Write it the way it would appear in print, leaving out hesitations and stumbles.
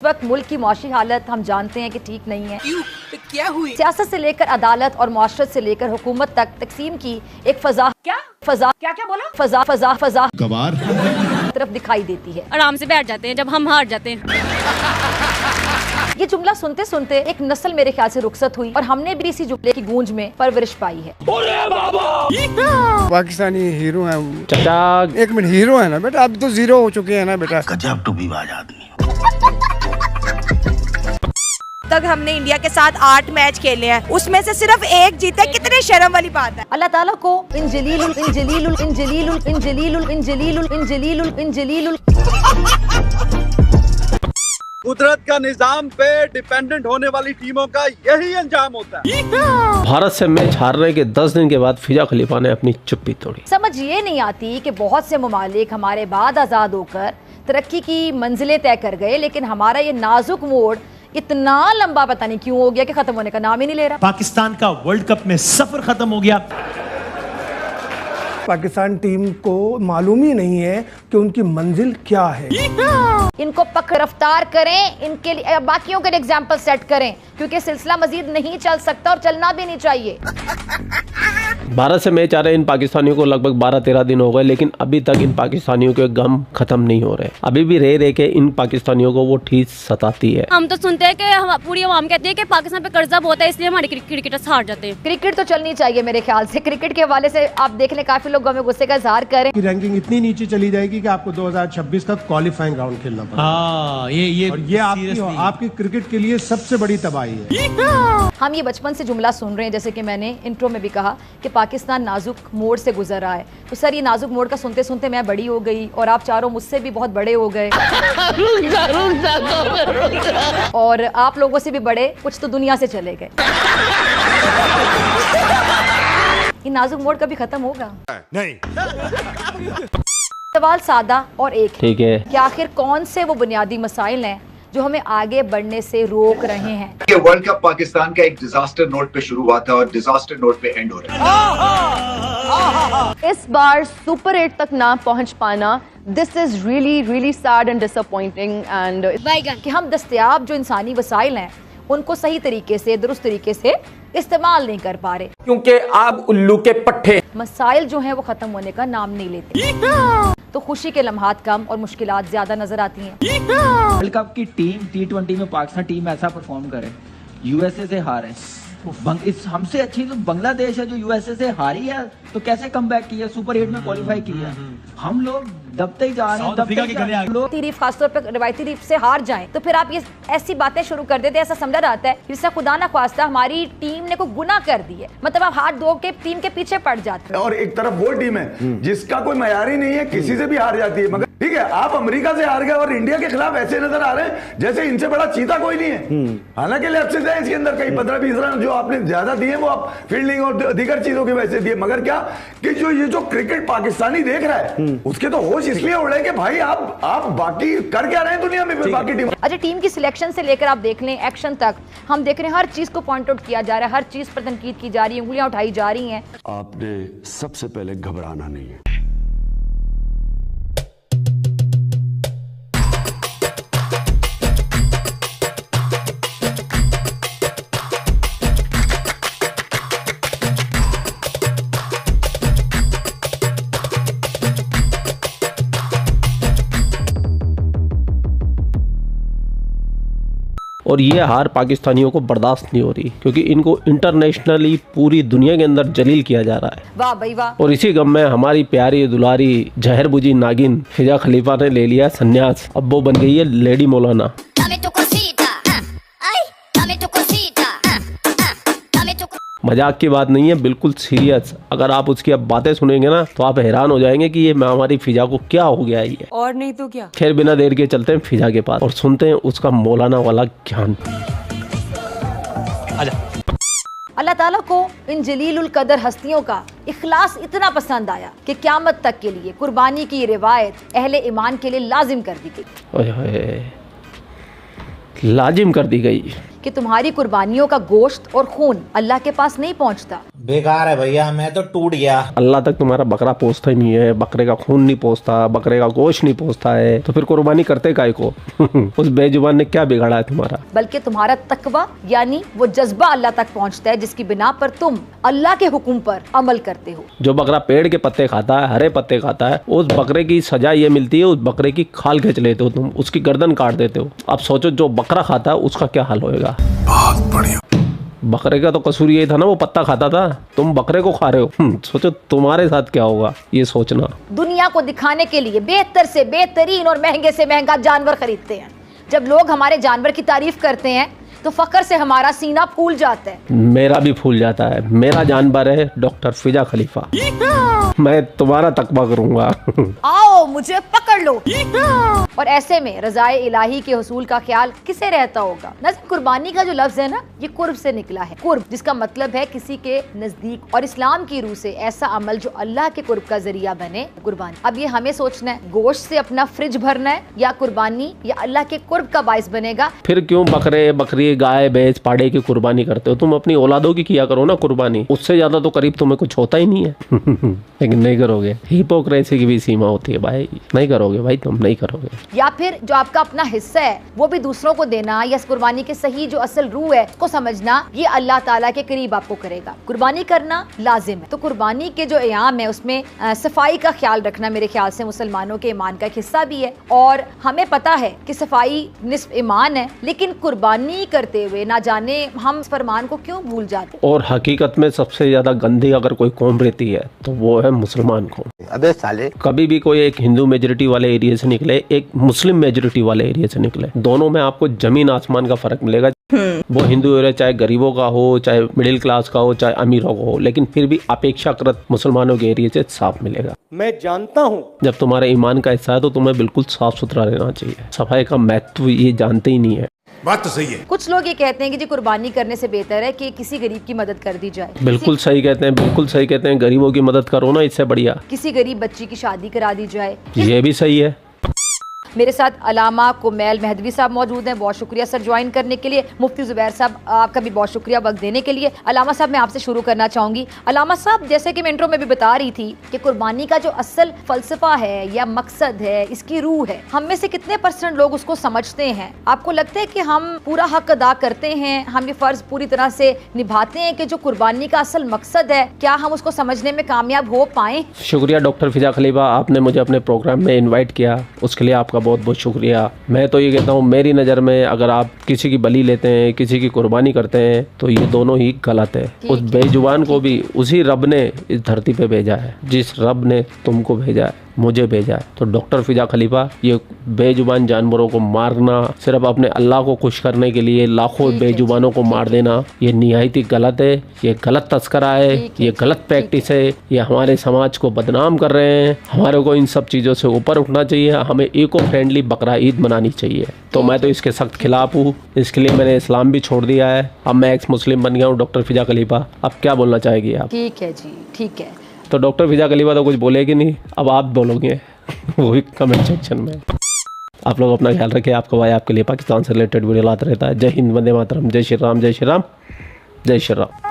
इस वक्त मुल्क की मुआशी हालत हम जानते हैं कि ठीक नहीं है। क्यों? क्या हुई? सियासत से लेकर अदालत और मुआशरत से लेकर हुकूमत तक तकसीम की एक फजा बोला फजा गवार तरफ दिखाई देती है। आराम से बैठ जाते हैं जब हम हार जाते हैं। ये जुमला सुनते सुनते एक नस्ल मेरे ख्याल से रुखसत हुई और हमने भी इसी जुमले की गूंज में परवरिश पाई है। पाकिस्तानी हीरो है चाचा। एक मिनट, हीरो है ना बेटा, अब तो जीरो हो चुके हैं ना बेटा। गजब टूबीबाज आदमी। तक हमने इंडिया के साथ 8 मैच खेले हैं, उसमें से सिर्फ एक जीता। कितने शर्म वाली बात है। अल्लाह ताला को इन जलीलुल कुदरत का निजाम पे डिपेंडेंट होने वाली टीमों का यही अंजाम होता है। भारत से मैच हारने के 10 दिन के बाद फिजा खलीफा ने अपनी चुप्पी तोड़ी। समझ ये नहीं आती कि बहुत से ममालिक हमारे बाद आज़ाद होकर तरक्की की मंजिलें तय कर गए, लेकिन हमारा ये नाजुक मोड़ इतना लंबा पता नहीं क्यों हो गया कि खत्म होने का नाम ही नहीं ले रहा। पाकिस्तान का वर्ल्ड कप में सफर खत्म हो गया। पाकिस्तान टीम को मालूम ही नहीं है कि उनकी मंजिल क्या है। इनको पकड़ रफ्तार करें, इनके लिए बाकियों के लिए एग्जाम्पल सेट करें, क्योंकि सिलसिला मजीद नहीं चल सकता और चलना भी नहीं चाहिए। भारत से मैच आ रहे इन पाकिस्तानियों को लगभग 12-13 दिन हो गए, लेकिन अभी तक इन पाकिस्तानियों के गम खत्म नहीं हो रहे। अभी भी रह के इन पाकिस्तानियों को वो ठीस सताती है। हम तो सुनते हैं कि पूरी आवाम कहती है कि पाकिस्तान पे कर्जा बहुत है, इसलिए हमारे क्रिकेटर्स हार जाते हैं। क्रिकेट तो चलनी चाहिए मेरे ख्याल से। क्रिकेट के हवाले से आप देख लें, काफी लोग हमें गुस्से का इजहार करें की रैंकिंग इतनी नीचे चली जाएगी कि आपको 2026 तक क्वालिफाइंग राउंड खेलना पड़ेगा। हाँ, ये आपकी क्रिकेट के लिए सबसे बड़ी तबाही है। हम ये बचपन से जुमला सुन रहे हैं, जैसे कि मैंने इंट्रो में भी कहा कि पाकिस्तान नाजुक मोड़ से गुजर रहा है। तो सर, ये नाजुक मोड़ का सुनते सुनते मैं बड़ी हो गई और आप चारों मुझसे भी बहुत बड़े हो गए और आप लोगों से भी बड़े कुछ तो दुनिया से चले गए। ये नाजुक मोड़ कभी खत्म होगा? नहीं। सवाल सादा और एक है, ठीक है, कि आखिर कौन से वो बुनियादी मसाइल हैं जो हमें आगे बढ़ने से रोक रहे हैं? ये वर्ल्ड कप पाकिस्तान का एक डिजास्टर नोट पे शुरू हुआ था और डिजास्टर नोट पे एंड हो रहा है। इस बार सुपर 8 तक ना पहुंच पाना, this is really sad and disappointing. And कि हम दस्तयाब जो इंसानी वसाइल हैं उनको सही तरीके से, दुरुस्त तरीके से इस्तेमाल नहीं कर पा रहे, क्योंकि आप उल्लू के पट्टे। मसाइल जो हैं वो खत्म होने का नाम नहीं लेते, तो खुशी के लम्हात कम और मुश्किलात ज्यादा नजर आती हैं। वर्ल्ड कप की टीम T20 में पाकिस्तान टीम ऐसा परफॉर्म करे, यूएसए से हारे। हमसे अच्छी तो बांग्लादेश है जो यूएसए से हारी है, तो कैसे कम बैक किया, सुपर 8 में क्वालिफाई किया। हम लोग दबते ही जा रहे हैं। तीरीफ खासतौर पर रिवायती रीफ से हार जाएं तो फिर आप ये ऐसी बातें शुरू कर देते हैं, ऐसा समझा जाता है जिससे खुदा ना ख्वास्ता हमारी टीम ने कोई गुनाह कर दी है। मतलब आप हाथ धो के टीम के पीछे पड़ जाते हैं। और एक तरफ वो टीम है जिसका कोई मयार ही नहीं है, किसी से भी हार जाती है। मगर ठीक है, आप अमेरिका से हार गए और इंडिया के खिलाफ ऐसे नजर आ रहे हैं जैसे इनसे बड़ा चीता कोई नहीं है। हालांकि लैप्सेस है इसके अंदर, कई 15-20 रन जो आपने ज्यादा दिए वो आप फील्डिंग और दीगर चीजों की वजह से दिए। मगर क्या कि जो क्रिकेट पाकिस्तानी देख रहा है उसके तो होश इसलिए उड़ रहे हैं कि भाई आप बाकी कर क्या रहे हैं दुनिया में बाकी टीम। अच्छा, टीम की सिलेक्शन से लेकर आप देख लें एक्शन तक, हम देख रहे हैं हर चीज को पॉइंट आउट किया जा रहा है, हर चीज पर तनकीद की जा रही है, उंगलियां उठाई जा रही हैं। आपने सबसे पहले घबराना नहीं है। और ये हार पाकिस्तानियों को बर्दाश्त नहीं हो रही, क्योंकि इनको इंटरनेशनली पूरी दुनिया के अंदर जलील किया जा रहा है। वाह भाई वाह। और इसी गम में हमारी प्यारी दुलारी जहर बुझी नागिन फिजा खलीफा ने ले लिया संन्यास। अब वो बन गई है लेडी मौलाना। मजाक की बात नहीं है, बिल्कुल सीरियस। अगर आप उसकी अब बातें सुनेंगे ना तो आप हैरान हो जाएंगे कि ये हमारी फिजा को क्या हो गया है। और नहीं तो क्या। खैर, बिना देर के चलते हैं फिजा के पास और सुनते हैं उसका मौलाना वाला ज्ञान। अल्लाह ताला को इन जलीलुल कदर हस्तियों का इखलास इतना पसंद आया कि क़यामत तक के लिए कुर्बानी की रिवायत अहले ईमान के लिए लाजिम कर दी गई। लाजिम कर दी गई कि तुम्हारी कुर्बानियों का गोश्त और खून अल्लाह के पास नहीं पहुंचता। बेकार है भैया, मैं तो टूट गया। अल्लाह तक तुम्हारा बकरा पोसता ही नहीं है, बकरे का खून नहीं पोसता, बकरे का गोश्त नहीं पोसता है, तो फिर कुर्बानी करते काहे को? उस बेजुबान ने क्या बिगाड़ा है तुम्हारा? बल्कि तुम्हारा तकवा यानी वो जज्बा अल्लाह तक पहुंचता है जिसकी बिना पर तुम अल्लाह के हुक्म पर अमल करते हो। जो बकरा पेड़ के पत्ते खाता है, हरे पत्ते खाता है, उस बकरे की सजा ये मिलती है, उस बकरे की खाल खींच लेते हो तुम, उसकी गर्दन काट देते हो। अब सोचो जो बकरा खाता है उसका क्या हाल होएगा। बहुत बढ़िया। बकरे का तो कसूर यही था ना, वो पत्ता खाता था, तुम बकरे को खा रहे हो। सोचो तुम्हारे साथ क्या होगा, ये सोचना। दुनिया को दिखाने के लिए बेहतर से बेहतरीन और महंगे से महंगा जानवर खरीदते हैं। जब लोग हमारे जानवर की तारीफ करते हैं तो फख्र से हमारा सीना फूल जाता है। मेरा भी फूल जाता है। मेरा जानवर है डॉक्टर फिजा खलीफा। मैं तुम्हारा तकवा करूंगा। आओ मुझे पकड़ लो। और ऐसे में रज़ाए इलाही के हुसूल का ख्याल किसे रहता होगा? नाज़रीन, कुर्बानी का जो लफ्ज है ना, ये कुर्ब से निकला है। कुर्ब जिसका मतलब है किसी के नजदीक, और इस्लाम की रूह से ऐसा अमल जो अल्लाह के कुर्ब का जरिया बने, कुर्बानी। अब ये हमें सोचना है, गोश्त से अपना फ्रिज भरना है या कुर्बानी, या अल्लाह के कुर्ब का बाइस बनेगा। फिर क्यों बकरे बकरी गाय भैंस पाड़े की कुर्बानी करते हो? तुम अपनी औलादों की किया करो ना कुर्बानी, उससे ज्यादा तो करीब तुम्हें कुछ होता ही नहीं है। लेकिन नहीं करोगे। हिपोक्रेसी की भी सीमा होती है भाई, नहीं करोगे भाई, तुम नहीं करोगे। या फिर जो आपका अपना हिस्सा है वो भी दूसरों को देना, या कुर्बानी के सही जो असल रूह है उसको समझना, ये अल्लाह ताला के करीब आपको करेगा। कुर्बानी करना लाजिम है। तो कुर्बानी के जो एयाम है उसमें सफाई का ख्याल रखना मेरे ख्याल से मुसलमानों के ईमान का एक हिस्सा भी है। और हमें पता है कि सफाई निस्फ ईमान है, लेकिन कुर्बानी करते हुए ना जाने हम इस फरमान को क्यों भूल जाते। और हकीकत में सबसे ज्यादा गंदी अगर कोई कौम रहती है तो वो है मुसलमान कौम। अबे साले, कभी भी कोई एक हिंदू मेजोरिटी वाले एरिया से निकले, एक मुस्लिम मेजोरिटी वाले एरिया से निकले, दोनों में आपको जमीन आसमान का फर्क मिलेगा। वो हिंदू एरिया चाहे गरीबों का हो, चाहे मिडिल क्लास का हो, चाहे अमीरों का हो, लेकिन फिर भी अपेक्षाकृत मुसलमानों के एरिया से साफ मिलेगा। मैं जानता हूँ जब तुम्हारे ईमान का हिस्सा है तो तुम्हें बिल्कुल साफ सुथरा रहना चाहिए। सफाई का महत्व ये जानते ही नहीं है। बात तो सही है। कुछ लोग ये कहते हैं कि जी कुर्बानी करने से बेहतर है कि किसी गरीब की मदद कर दी जाए। बिल्कुल सही कहते हैं, बिल्कुल सही कहते हैं। गरीबों की मदद करो ना, इससे बढ़िया किसी गरीब बच्ची की शादी करा दी जाए, ये भी सही है। मेरे साथ अलामा कुमैल मेहदवी साहब मौजूद हैं। बहुत शुक्रिया सर ज्वाइन करने के लिए। मुफ्ती जुबैर साहब आपका भी बहुत शुक्रिया वक्त देने के लिए। अलामा साहब मैं आपसे शुरू करना चाहूँगी। अलामा साहब, जैसे कि मैं इंट्रो में भी बता रही थी कि कुर्बानी का जो असल फलसफा है या मकसद है, इसकी रूह है, हम में से कितने % लोग उसको समझते हैं? आपको लगता है कि हम पूरा हक अदा करते हैं, हम ये फ़र्ज़ पूरी तरह से निभाते हैं कि जो कुर्बानी का असल मकसद है, क्या हम उसको समझने में कामयाब हो पाएँ? शुक्रिया डॉक्टर फिजा खलीफा, आपने मुझे अपने प्रोग्राम में इन्वाइट किया, उसके लिए आपका बहुत बहुत शुक्रिया। मैं तो ये कहता हूँ, मेरी नज़र में अगर आप किसी की बलि लेते हैं, किसी की कुर्बानी करते हैं, तो ये दोनों ही गलत है। उस बेजुबान को भी उसी रब ने इस धरती पे भेजा है, जिस रब ने तुमको भेजा है, मुझे भेजा है। तो डॉक्टर फिजा खलीफा, ये बेजुबान जानवरों को मारना सिर्फ अपने अल्लाह को खुश करने के लिए लाखों बेजुबानों को मार देना, ये निहायत ही गलत है। ये गलत तस्करा है, ये गलत प्रैक्टिस है, ये हमारे समाज को बदनाम कर रहे हैं। हमारे को इन सब चीज़ों से ऊपर उठना चाहिए। हमें इको फ्रेंडली बकरा ईद मनानी चाहिए। तो मैं तो इसके सख्त खिलाफ हूँ। इसके लिए मैंने इस्लाम भी छोड़ दिया है। अब मैं एक्स मुस्लिम बन गया हूँ। डॉक्टर फिजा खलीफा, अब क्या बोलना चाहेगी आप? ठीक है जी, ठीक है। तो डॉक्टर फिजा खलीफा तो कुछ बोलेगी नहीं, अब आप बोलोगे वो भी कमेंट सेक्शन में। आप लोग अपना ख्याल रखें। आपका भाई आपके लिए पाकिस्तान से रिलेटेड वीडियो लाता रहता है। जय हिंद, वंदे मातरम, जय श्री राम, जय श्री राम, जय श्री राम।